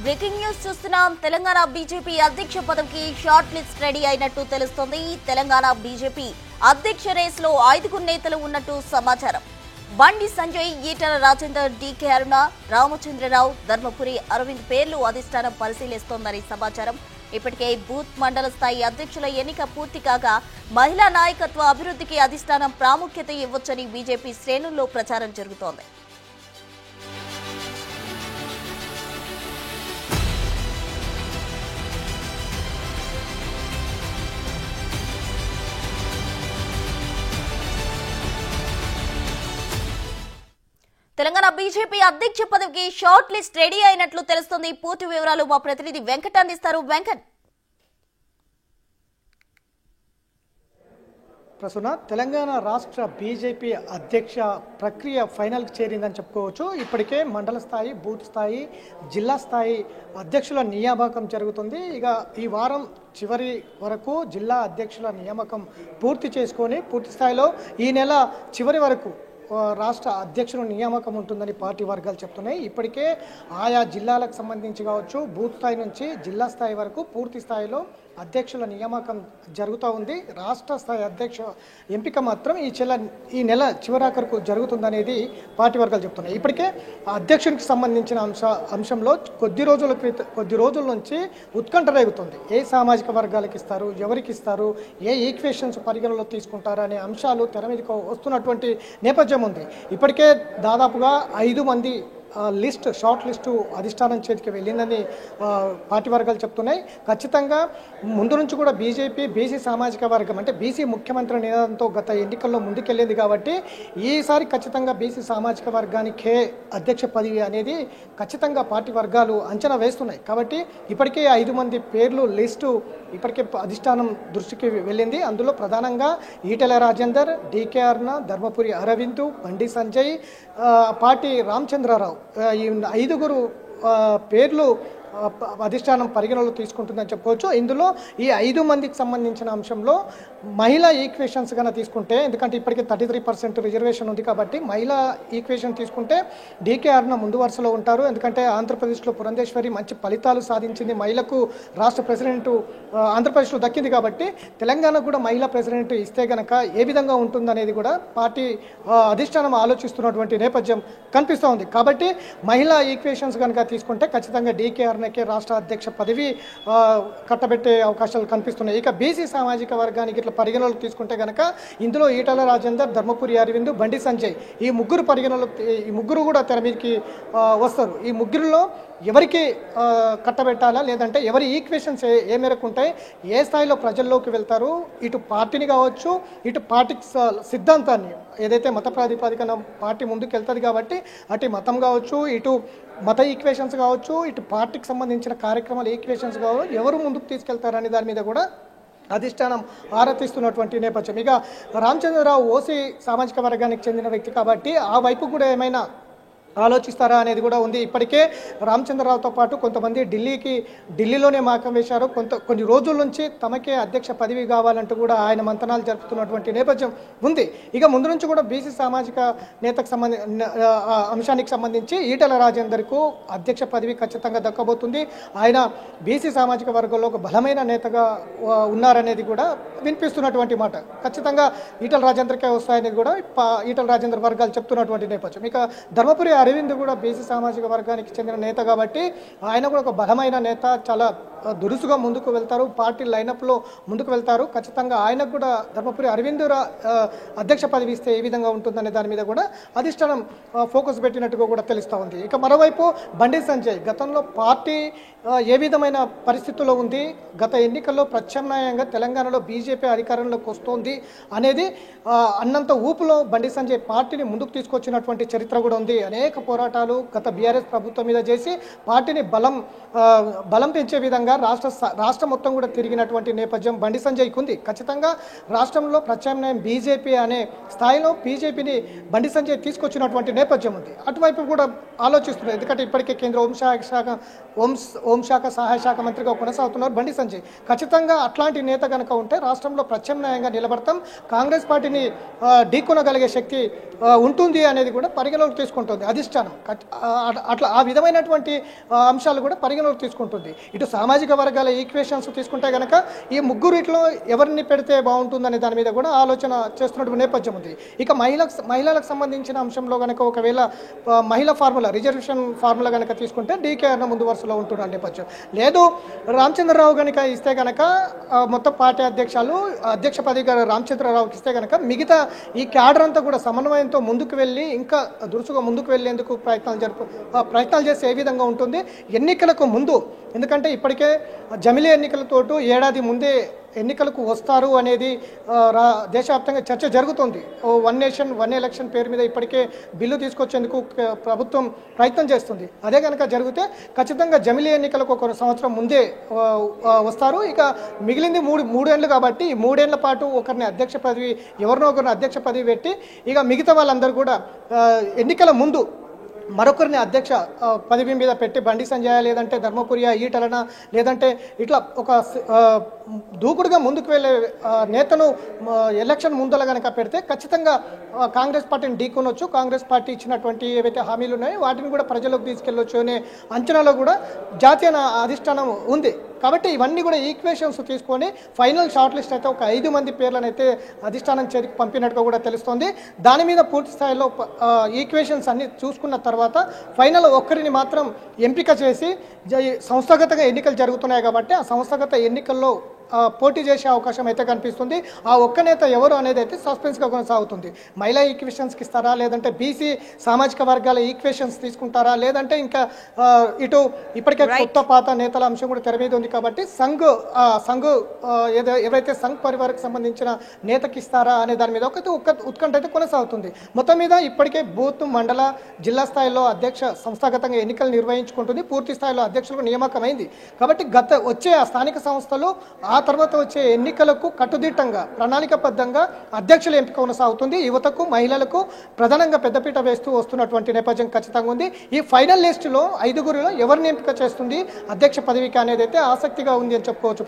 Breaking news చూస్తున్నాం. Telangana BJP అధ్యక్ష పదవికి షార్ట్ లిస్ట్ రెడీ అయినట్టు తెలుస్తోంది. తెలంగాణ బీజేపీ అధ్యక్ష రేసులో 5 నేతలు ఉన్నట్టు సమాచారం. బండి సంజయ్, ఈటల రాజేందర్, డీకే అరుణ, రామచంద్రరావు, ధర్మపురి అరవింద్ పేర్లు అధిష్టానం పరిశీలిస్తోందని సమాచారం. ఇప్పటికే బూత్ మండల స్థాయి అధ్యక్షుల ఎన్నిక పూర్తి కాగా మహిళా నాయకత్వ అభివృద్ధికి అధిష్టానం ప్రాముఖ్యత ఇవ్వొచ్చని బీజేపీ శ్రేణుల్లో ప్రచారం జరుగుతోంది. తెలంగాణ బీజేపీ అధ్యక్ష పదవికి షార్ట్ లిస్ట్ రెడీ అయినట్లు తెలుస్తుంది. పూర్తి వివరాలు మా ప్రతినిధి వెంకట్ అందిస్తారు. వెంకట్. ప్రస్తుత తెలంగాణ రాష్ట్ర బీజేపీ అధ్యక్ష ప్రక్రియ ఫైనల్కి చేరిందని చెప్పుకోవచ్చు. ఇప్పటికే మండల స్థాయి, బూత్ స్థాయి, జిల్లా స్థాయి అధ్యక్షుల నియామకం జరుగుతుంది. ఇక ఈ వారం చివరి వరకు జిల్లా అధ్యక్షుల నియామకం పూర్తి చేసుకొని పూర్తి స్థాయిలో ఈ నెల చివరి వరకు రాష్ట్ర అధ్యక్షుల నియామకం ఉంటుందని పార్టీ వర్గాలు చెప్తున్నాయి. ఇప్పటికే ఆయా జిల్లాలకు సంబంధించి కావచ్చు, బూత్ స్థాయి నుంచి జిల్లా స్థాయి వరకు పూర్తి స్థాయిలో అధ్యక్షుల నియామకం జరుగుతూ ఉంది. రాష్ట్ర స్థాయి అధ్యక్ష ఎంపిక మాత్రం ఈ నెల చివరాఖరుకు జరుగుతుందనేది పార్టీ వర్గాలు చెప్తున్నాయి. ఇప్పటికే అధ్యక్షునికి సంబంధించిన అంశంలో కొద్ది రోజుల నుంచి ఉత్కంఠ రేగుతుంది. ఏ సామాజిక వర్గాలకు ఇస్తారు, ఎవరికి ఇస్తారు, ఏ ఈక్వేషన్స్ పరిగణలో తీసుకుంటారు అనే అంశాలు తెర మీదకు వస్తున్నటువంటి నేపథ్యం ఉంది. ఇప్పటికే దాదాపుగా 5 మంది షార్ట్ లిస్టు అధిష్టానం చేతికి వెళ్ళిందని పార్టీ వర్గాలు చెప్తున్నాయి. ఖచ్చితంగా ముందు నుంచి కూడా బీజేపీ బీసీ సామాజిక వర్గం అంటే బీసీ ముఖ్యమంత్రి నినాదంతో గత ఎన్నికల్లో ముందుకెళ్ళింది కాబట్టి ఈసారి ఖచ్చితంగా బీసీ సామాజిక వర్గానికే అధ్యక్ష పదవి అనేది ఖచ్చితంగా పార్టీ వర్గాలు అంచనా వేస్తున్నాయి. కాబట్టి ఇప్పటికే 5 మంది పేర్లు లిస్టు ఇప్పటికే అధిష్టానం దృష్టికి వెళ్ళింది. అందులో ప్రధానంగా ఈటల రాజేందర్, డీకే అరుణ, ధర్మపురి అరవింద్, బండి సంజయ్, పార్టీ రామచంద్రరావు ఈ 5 పేర్లు అధిష్టానం పరిగణలో తీసుకుంటుందని చెప్పుకోవచ్చు. ఇందులో ఈ 5 మందికి సంబంధించిన అంశంలో మహిళా ఈక్వేషన్స్ కన్నా తీసుకుంటే, ఎందుకంటే ఇప్పటికే 33% రిజర్వేషన్ ఉంది కాబట్టి మహిళా ఈక్వేషన్ తీసుకుంటే డీకే అరుణ ముందు వరుసలో ఉంటారు. ఎందుకంటే ఆంధ్రప్రదేశ్లో పురంధేశ్వరి మంచి ఫలితాలు సాధించింది, మహిళకు రాష్ట్ర ప్రెసిడెంట్ ఆంధ్రప్రదేశ్లో దక్కింది కాబట్టి తెలంగాణకు కూడా మహిళా ప్రెసిడెంట్ ఇస్తే గనక ఏ విధంగా ఉంటుందనేది కూడా పార్టీ అధిష్టానం ఆలోచిస్తున్నటువంటి నేపథ్యం కనిపిస్తూ ఉంది. కాబట్టి మహిళా ఈక్వేషన్స్ కనుక తీసుకుంటే ఖచ్చితంగా డీకే అరుణకే రాష్ట్ర అధ్యక్ష పదవి కట్టబెట్టే అవకాశాలు కనిపిస్తున్నాయి. ఇక బీసీ సామాజిక వర్గానికి ఇట్లా పరిగణలోకి తీసుకుంటే కనుక ఇందులో ఈటల రాజేందర్, ధర్మపురి అరవింద్, బండి సంజయ్ ఈ ముగ్గురు కూడా తెర మీదకి వస్తారు. ఈ ముగ్గురులో ఎవరికి కట్టబెట్టాలా, లేదంటే ఎవరి ఈక్వేషన్స్ ఏ మేరకు ఉంటాయి, ఏ స్థాయిలో ప్రజల్లోకి వెళ్తారు, ఇటు పార్టీని కావచ్చు, ఇటు పార్టీ సిద్ధాంతాన్ని ఏదైతే మత ప్రాతిపదికన పార్టీ ముందుకు వెళ్తుంది కాబట్టి అటు మతం కావచ్చు, ఇటు మత ఈక్వేషన్స్ కావచ్చు, ఇటు పార్టీకి సంబంధించిన కార్యక్రమాలు ఈక్వేషన్స్ కావచ్చు, ఎవరు ముందుకు తీసుకెళ్తారనే దాని మీద కూడా అధిష్టానం ఆరాధిస్తున్నటువంటి నేపథ్యం. ఇక రామచంద్రరావు ఓసీ సామాజిక వర్గానికి చెందిన వ్యక్తి కాబట్టి ఆ వైపు కూడా ఏమైనా ఆలోచిస్తారా అనేది కూడా ఉంది. ఇప్పటికే రామచంద్రరావుతో పాటు కొంతమంది ఢిల్లీలోనే మాకం వేశారు. కొన్ని రోజుల నుంచి తమకే అధ్యక్ష పదవి కావాలంటూ కూడా ఆయన మంతనాలు జరుపుతున్నటువంటి నేపథ్యం ఉంది. ఇక ముందు నుంచి కూడా బీసీ సామాజిక అంశానికి సంబంధించి ఈటల రాజేందర్కు అధ్యక్ష పదవి ఖచ్చితంగా దక్కబోతుంది. ఆయన బీసీ సామాజిక వర్గంలో ఒక బలమైన నేతగా ఉన్నారనేది కూడా వినిపిస్తున్నటువంటి మాట. ఖచ్చితంగా ఈటల రాజేందర్కే వస్తాయనేది కూడా ఈటల రాజేందర్ వర్గాలు చెప్తున్నటువంటి నేపథ్యం. ఇక ధర్మపురి అరవింద్ కూడా బీసీ సామాజిక వర్గానికి చెందిన నేత కాబట్టి ఆయన కూడా ఒక బలమైన నేత, చాలా దురుసుగా ముందుకు వెళ్తారు, పార్టీ లైనప్లో ముందుకు వెళ్తారు. ఖచ్చితంగా ఆయనకు కూడా ధర్మపురి అరవింద్ అధ్యక్ష పదవి ఇస్తే ఏ విధంగా ఉంటుందనే దాని మీద కూడా అధిష్టానం ఫోకస్ పెట్టినట్టుగా కూడా తెలుస్తూ ఉంది. ఇక మరోవైపు బండి సంజయ్ గతంలో పార్టీ ఏ విధమైన పరిస్థితుల్లో ఉంది, గత ఎన్నికల్లో ప్రత్యామ్నాయంగా తెలంగాణలో బీజేపీ అధికారంలోకి వస్తోంది అనేది అన్నంత ఊపులో బండి సంజయ్ పార్టీని ముందుకు తీసుకొచ్చినటువంటి చరిత్ర కూడా ఉంది. అనేక పోరాటాలు గత బీఆర్ఎస్ ప్రభుత్వం మీద చేసి పార్టీని బలం పెంచే విధంగా విధంగా రాష్ట్రం మొత్తం కూడా తిరిగినటువంటి నేపథ్యం బండి సంజయ్కి ఉంది. ఖచ్చితంగా రాష్ట్రంలో ప్రత్యామ్నాయం బీజేపీ అనే స్థాయిలో బీజేపీని బండి సంజయ్ తీసుకొచ్చినటువంటి నేపథ్యం ఉంది. అటువైపు కూడా ఆలోచిస్తున్నారు. ఎందుకంటే ఇప్పటికే కేంద్ర హోంశాఖ సహాయ శాఖ మంత్రిగా కొనసాగుతున్నారు బండి సంజయ్. ఖచ్చితంగా అట్లాంటి నేత కనుక ఉంటే రాష్ట్రంలో ప్రత్యామ్నాయంగా నిలబడతాం, కాంగ్రెస్ పార్టీని ఢీకొనగలిగే శక్తి ఉంటుంది అనేది కూడా పరిగణలోకి తీసుకుంటుంది అధిష్టానం. అట్లా ఆ విధమైనటువంటి అంశాలు కూడా పరిగణలోకి తీసుకుంటుంది. ఇటు సామాజిక వర్గాల ఈక్వేషన్స్ తీసుకుంటే కనుక ఈ ముగ్గురిట్లో ఎవరిని పెడితే బాగుంటుందనే దాని మీద కూడా ఆలోచన చేస్తున్నటువంటి నేపథ్యం ఉంది. ఇక మహిళలకు సంబంధించిన అంశంలో కనుక ఒకవేళ మహిళా ఫార్ములా రిజర్వేషన్ ఫార్ములా కనుక తీసుకుంటే డీకే అన్న ముందు వరుసలో ఉంటున్న నేపథ్యం. లేదు రామచంద్రరావు కనుక ఇస్తే కనుక మొత్తం పార్టీ అధ్యక్ష పదవి రామచంద్రరావుకి ఇస్తే కనుక మిగతా ఈ క్యాడర్ అంతా కూడా సమన్వయంతో ముందుకు వెళ్ళి ఇంకా దురుసుగా ముందుకు వెళ్ళేందుకు ప్రయత్నాలు చేస్తే ఏ విధంగా ఉంటుంది ఎన్నికలకు ముందు. ఎందుకంటే ఇప్పటికే జమిలీ ఎన్నికలతోటి ఏడాది ముందే ఎన్నికలకు వస్తారు అనేది దేశవ్యాప్తంగా చర్చ జరుగుతుంది. వన్ నేషన్ వన్ ఎలక్షన్ పేరు మీద ఇప్పటికే బిల్లు తీసుకొచ్చేందుకు ప్రభుత్వం ప్రయత్నం చేస్తుంది. అదే కనుక జరిగితే ఖచ్చితంగా జమిలీ ఎన్నికలకు ఒక సంవత్సరం ముందే వస్తారు. ఇక మిగిలింది మూడేళ్లు కాబట్టి ఈ మూడేళ్ల పాటు ఒకరిని ఎవరినో ఒకరిని అధ్యక్ష పదవి పెట్టి ఇక మిగతా వాళ్ళందరూ కూడా ఎన్నికల ముందు మరొకరిని అధ్యక్ష పదవి మీద పెట్టి బండి సంజయ్ లేదంటే ధర్మపురియా ఈటలన లేదంటే ఇట్లా ఒక దూకుడుగా ముందుకు వెళ్ళే నేతను ఎలక్షన్ ముందల కనుక పెడితే ఖచ్చితంగా కాంగ్రెస్ పార్టీని ఢీకొనొచ్చు. కాంగ్రెస్ పార్టీ ఇచ్చినటువంటి ఏవైతే హామీలు ఉన్నాయో వాటిని కూడా ప్రజలకు తీసుకెళ్లొచ్చు అనే అంచనాలో కూడా జాతీయ అధిష్టానం ఉంది. కాబట్టి ఇవన్నీ కూడా ఈక్వేషన్స్ తీసుకొని ఫైనల్ షార్ట్ లిస్ట్ అయితే ఒక 5 మంది పేర్లను అయితే అధిష్టానం చేతికి పంపినట్టుగా కూడా తెలుస్తోంది. దాని మీద పూర్తి స్థాయిలో ఈక్వేషన్స్ అన్ని చూసుకున్న తర్వాత ఫైనల్ ఒక్కరిని మాత్రం ఎంపిక చేసి సంస్థాగతంగా ఎన్నికలు జరుగుతున్నాయి కాబట్టి ఆ సంస్థాగత ఎన్నికల్లో పోటీ చేసే అవకాశం అయితే కనిపిస్తుంది. ఆ ఒక్క నేత ఎవరు అనేది అయితే సస్పెన్స్గా కొనసాగుతుంది. మహిళా ఈక్వేషన్స్కి ఇస్తారా లేదంటే బీసీ సామాజిక వర్గాల ఈక్వేషన్స్ తీసుకుంటారా లేదంటే ఇంకా ఇటు ఇప్పటికే కొత్త పాత నేతల అంశం కూడా తెర మీద ఉంది కాబట్టి సంఘ్ ఎవరైతే సంఘ్ పరివార్కి సంబంధించిన నేతకి ఇస్తారా అనే దాని మీద ఒక ఉత్కంఠ అయితే కొనసాగుతుంది. మొత్తం మీద ఇప్పటికే బూత్ మండల జిల్లా స్థాయిలో సంస్థాగతంగా ఎన్నికలు నిర్వహించుకుంటుంది. పూర్తి స్థాయిలో అధ్యక్షులకు నియామకమైంది కాబట్టి వచ్చే ఆ స్థానిక సంస్థలు ఆ తర్వాత వచ్చే ఎన్నికలకు కట్టుదిట్టంగా ప్రణాళికబద్ధంగా అధ్యక్షుల ఎంపిక కొనసాగుతుంది. యువతకు మహిళలకు ప్రధానంగా పెద్దపీట వేస్తూ వస్తున్నటువంటి నేపథ్యం ఖచ్చితంగా ఉంది. ఈ ఫైనల్ లిస్టులో 5గురిలో ఎవరిని ఎంపిక చేస్తుంది అధ్యక్ష పదవికి అనేది అయితే ఆసక్తిగా ఉంది అని చెప్పుకోవచ్చు.